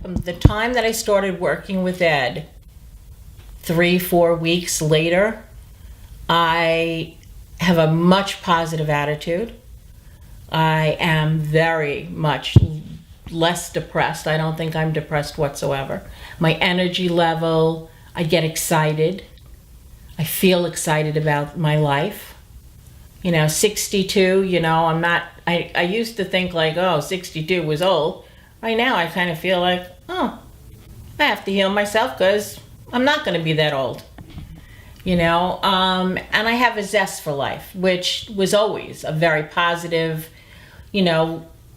the time that I started working with Ed, 3-4 weeks later, I have a much positive attitude. I am very much less depressed. I don't think I'm depressed whatsoever. My energy level, I get excited. I feel excited about my life. 62, I'm not, I used to think like, 62 was old. Right now I kind of feel like, I have to heal myself because I'm not going to be that old. And I have a zest for life, which was always a very positive,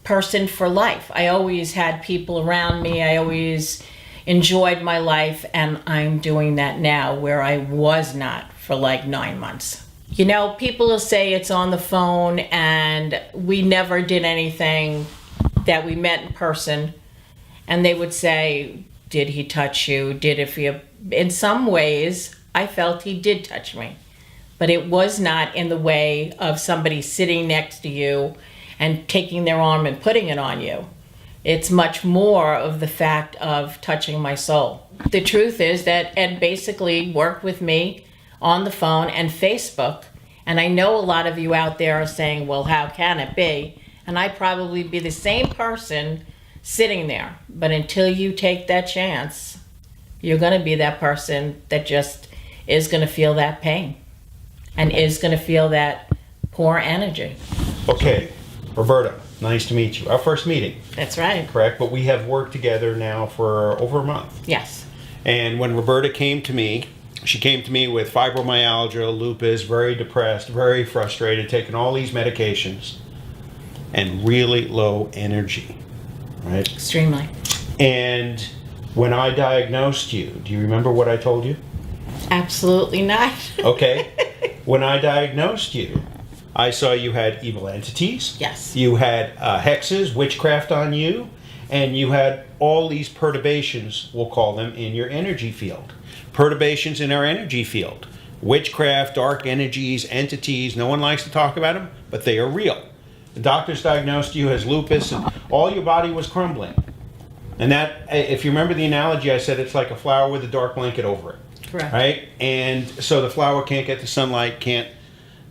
person for life. I always had people around me. I always enjoyed my life, and I'm doing that now where I was not for like 9 months. People will say it's on the phone and we never did anything that we met in person. And they would say, did he touch you? In some ways, I felt he did touch me. But it was not in the way of somebody sitting next to you and taking their arm and putting it on you. It's much more of the fact of touching my soul. The truth is that Ed basically worked with me on the phone and Facebook. And I know a lot of you out there are saying, well, how can it be? And I'd probably be the same person sitting there. But until you take that chance, you're going to be that person that just is going to feel that pain and is going to feel that poor energy. Okay, Roberta, nice to meet you. Our first meeting. That's right. Correct, but we have worked together now for over a month. Yes. And when Roberta came to me, she came to me with fibromyalgia, lupus, very depressed, very frustrated, taking all these medications, and really low energy, right? Extremely. And when I diagnosed you, do you remember what I told you? Absolutely not. Okay. When I diagnosed you, I saw you had evil entities. Yes. You had hexes, witchcraft on you, and you had all these perturbations, we'll call them, in your energy field. Perturbations in our energy field. Witchcraft, dark energies, entities, no one likes to talk about them, but they are real. The doctors diagnosed you as lupus, and all your body was crumbling. And that, if you remember the analogy, I said it's like a flower with a dark blanket over it. Correct. Right? And so the flower can't get the sunlight, can't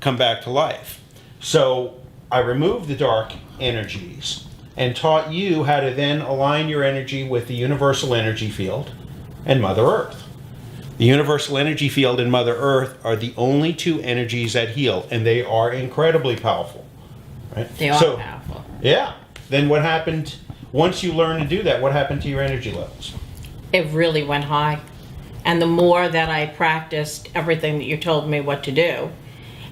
come back to life. So I removed the dark energies and taught you how to then align your energy with the universal energy field and Mother Earth. The universal energy field and Mother Earth are the only two energies that heal, and they are incredibly powerful. Right? They are powerful. Yeah. Then what happened, once you learn to do that, what happened to your energy levels? It really went high. And the more that I practiced everything that you told me what to do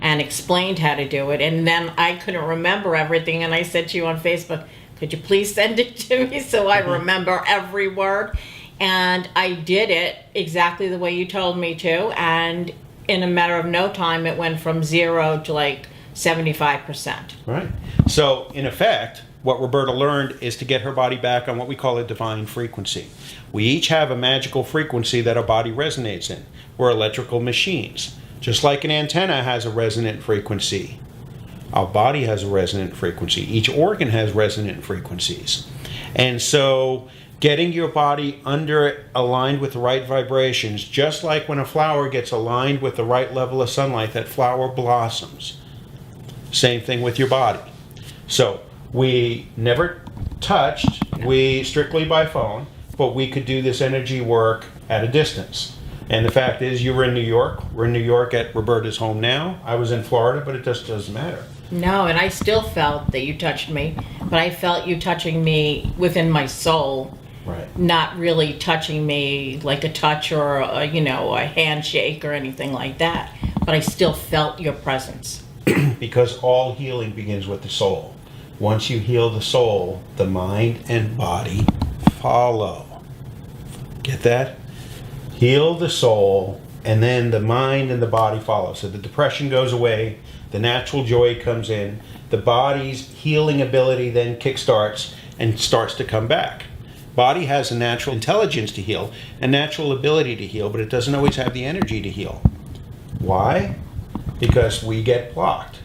and explained how to do it, and then I couldn't remember everything, and I said to you on Facebook, could you please send it to me so I remember every word? And I did it exactly the way you told me to, and in a matter of no time, it went from 0 to like 75%. Right. So, in effect, what Roberta learned is to get her body back on what we call a divine frequency. We each have a magical frequency that our body resonates in. We're electrical machines. Just like an antenna has a resonant frequency, our body has a resonant frequency. Each organ has resonant frequencies. And so, getting your body aligned with the right vibrations, just like when a flower gets aligned with the right level of sunlight, that flower blossoms. Same thing with your body. So we never touched, we strictly by phone, but we could do this energy work at a distance. And the fact is, you were in New York. We're in New York at Roberta's home now. I was in Florida, but it just doesn't matter. No, and I still felt that you touched me, but I felt you touching me within my soul. Right. Not really touching me like a touch or a handshake or anything like that, but I still felt your presence. Because all healing begins with the soul. Once you heal the soul, the mind and body follow. Get that? Heal the soul, and then the mind and the body follow. So the depression goes away, the natural joy comes in, the body's healing ability then kickstarts and starts to come back. Body has a natural intelligence to heal, a natural ability to heal, but it doesn't always have the energy to heal. Why? Because we get blocked.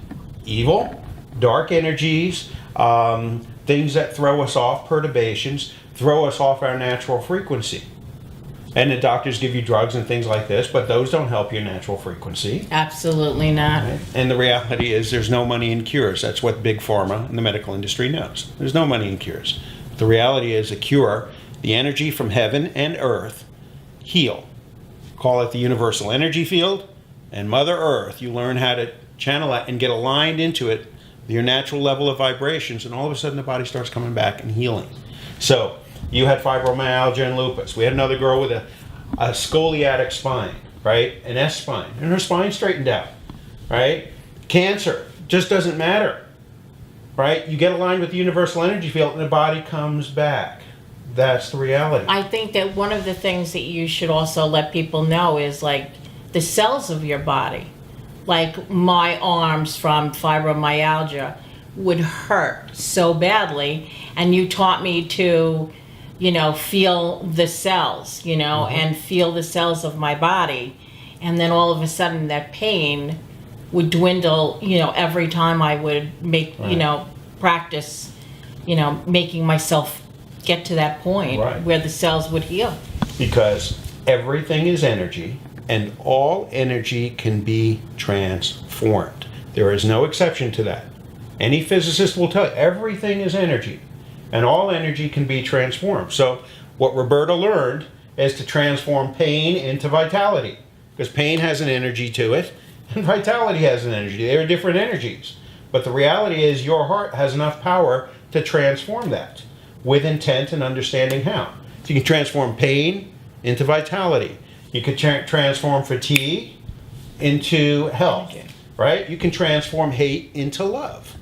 Evil, dark energies, things that throw us off, perturbations, throw us off our natural frequency. And the doctors give you drugs and things like this, but those don't help your natural frequency. Absolutely not. Right? And the reality is there's no money in cures. That's what big pharma and the medical industry knows. There's no money in cures. The reality is a cure, the energy from heaven and earth heal. Call it the universal energy field, and Mother Earth, you learn how to channel it and get aligned into it, your natural level of vibrations, and all of a sudden the body starts coming back and healing. So, you had fibromyalgia and lupus. We had another girl with a scoliotic spine, right? An S spine, and her spine straightened out, right? Cancer just doesn't matter, right? You get aligned with the universal energy field and the body comes back. That's the reality. I think that one of the things that you should also let people know is like the cells of your body. Like my arms from fibromyalgia would hurt so badly, and you taught me to, you know, feel the cells, you know, and feel the cells of my body. And then all of a sudden that pain would dwindle, you know, every time I would make, you know, practice, you know, making myself get to that point where the cells would heal. Because everything is energy, and all energy can be transformed. There is no exception to that. Any physicist will tell you everything is energy. And all energy can be transformed. So what Roberta learned is to transform pain into vitality. Because pain has an energy to it, and vitality has an energy. They are different energies. But the reality is your heart has enough power to transform that with intent and understanding how. So you can transform pain into vitality. You can transform fatigue into health, right? You can transform hate into love.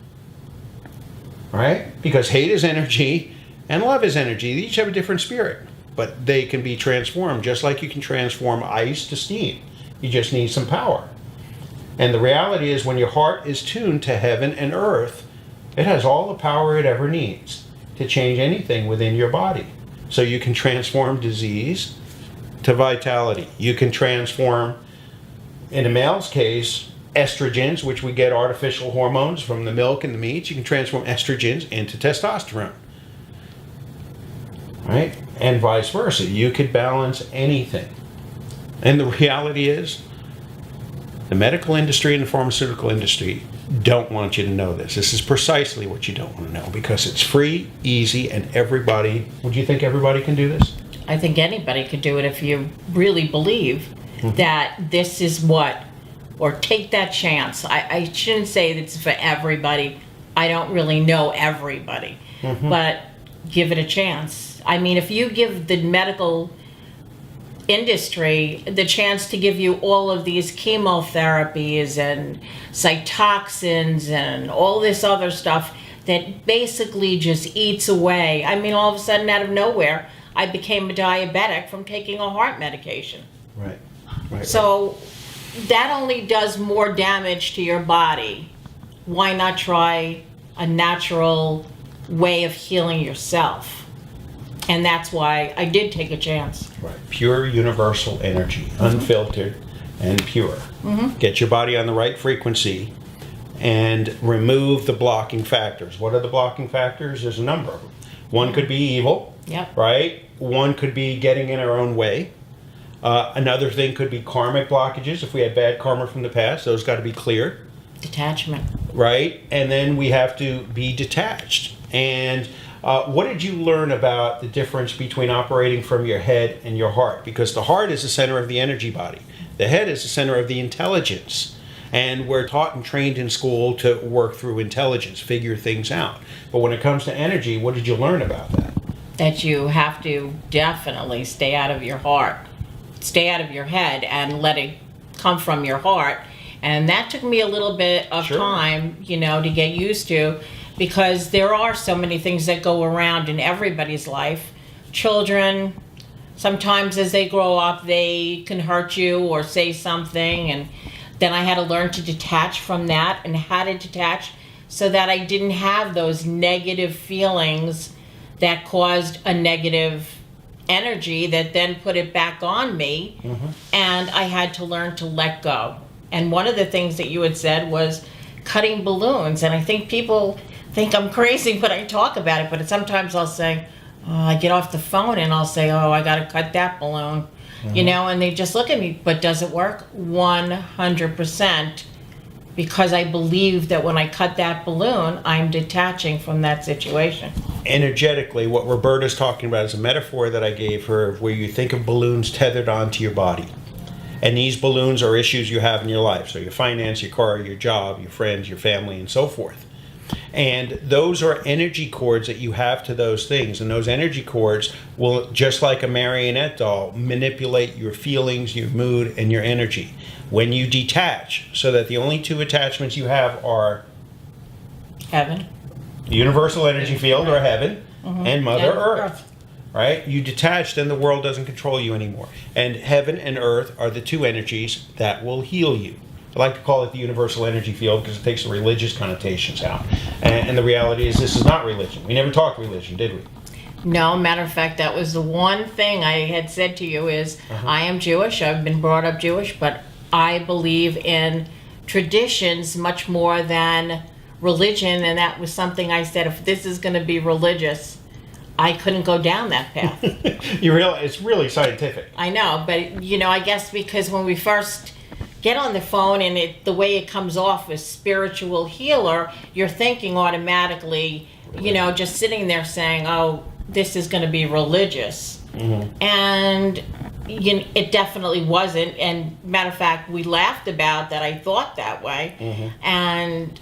Right? Because hate is energy and love is energy. They each have a different spirit, but they can be transformed just like you can transform ice to steam. You just need some power. And the reality is when your heart is tuned to heaven and earth, it has all the power it ever needs to change anything within your body. So you can transform disease to vitality. You can transform, in a male's case, estrogens, which we get artificial hormones from the milk and the meats. You can transform estrogens into testosterone, right? And vice versa. You could balance anything. And the reality is, the medical industry and the pharmaceutical industry don't want you to know this. This is precisely what you don't want to know, because it's free, easy, and everybody, would you think everybody can do this? I think anybody could do it if you really believe that this is what, or take that chance. I shouldn't say it's for everybody. I don't really know everybody, but give it a chance. I mean, if you give the medical industry the chance to give you all of these chemotherapies and cytoxins and all this other stuff that basically just eats away. I mean, all of a sudden, out of nowhere, I became a diabetic from taking a heart medication. Right. So that only does more damage to your body. Why not try a natural way of healing yourself? And that's why I did take a chance. Right. Pure universal energy, unfiltered and pure. Get your body on the right frequency and remove the blocking factors. What are the blocking factors? There's a number of them. One could be evil, right? One could be getting in our own way. Another thing could be karmic blockages. If we had bad karma from the past, those got to be cleared. Detachment. Right? And then we have to be detached. And what did you learn about the difference between operating from your head and your heart? Because the heart is the center of the energy body. The head is the center of the intelligence. And we're taught and trained in school to work through intelligence, figure things out. But when it comes to energy, what did you learn about that? That you have to definitely stay out of your heart. Stay out of your head and let it come from your heart. And that took me a little bit of time, you know, to get used to, because there are so many things that go around in everybody's life. Children, sometimes as they grow up, they can hurt you or say something, and then I had to learn to detach from that, and how to detach so that I didn't have those negative feelings that caused a negative energy that then put it back on me. And I had to learn to let go. And one of the things that you had said was cutting balloons. And I think people think I'm crazy when I talk about it, but sometimes I'll say, I get off the phone and I'll say, oh, I got to cut that balloon, you know, and they just look at me, but does it work? 100%, because I believe that when I cut that balloon, I'm detaching from that situation. Energetically, what Roberta's talking about is a metaphor that I gave her where you think of balloons tethered onto your body. And these balloons are issues you have in your life. So your finance, your car, your job, your friends, your family, and so forth. And those are energy cords that you have to those things. And those energy cords will, just like a marionette doll, manipulate your feelings, your mood, and your energy. When you detach, so that the only two attachments you have are Heaven. the universal energy field, or heaven, and Mother And Earth. Right? You detach, then the world doesn't control you anymore. And heaven and earth are the two energies that will heal you. I like to call it the universal energy field because it takes the religious connotations out. And the reality is this is not religion. We never talked religion, did we? No, matter of fact, that was the one thing I had said to you is I am Jewish. I've been brought up Jewish, but I believe in traditions much more than religion. And that was something I said, if this is going to be religious, I couldn't go down that path. You realize it's really scientific. I know, but you know, I guess because when we first get on the phone and the way it comes off as spiritual healer, you're thinking automatically, you know, just sitting there saying, oh, this is going to be religious. And you know, it definitely wasn't. And matter of fact, we laughed about that. I thought that way. And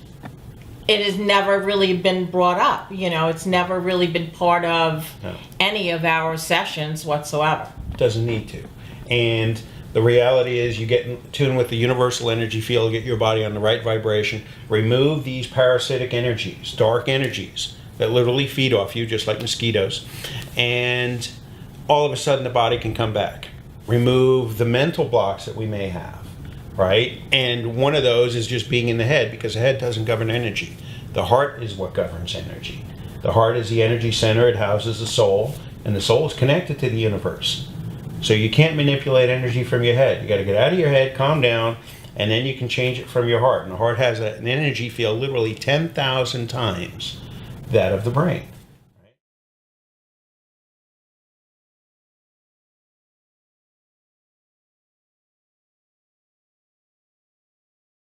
it has never really been brought up. You know, it's never really been part of any of our sessions whatsoever. Doesn't need to. And the reality is you get in tune with the universal energy field, get your body on the right vibration, remove these parasitic energies, dark energies that literally feed off you just like mosquitoes, and all of a sudden the body can come back. Remove the mental blocks that we may have. Right? And one of those is just being in the head, because the head doesn't govern energy. The heart is what governs energy. The heart is the energy center. It houses the soul, and the soul is connected to the universe. So you can't manipulate energy from your head. You got to get out of your head, calm down, and then you can change it from your heart. And the heart has an energy field literally 10,000 times that of the brain.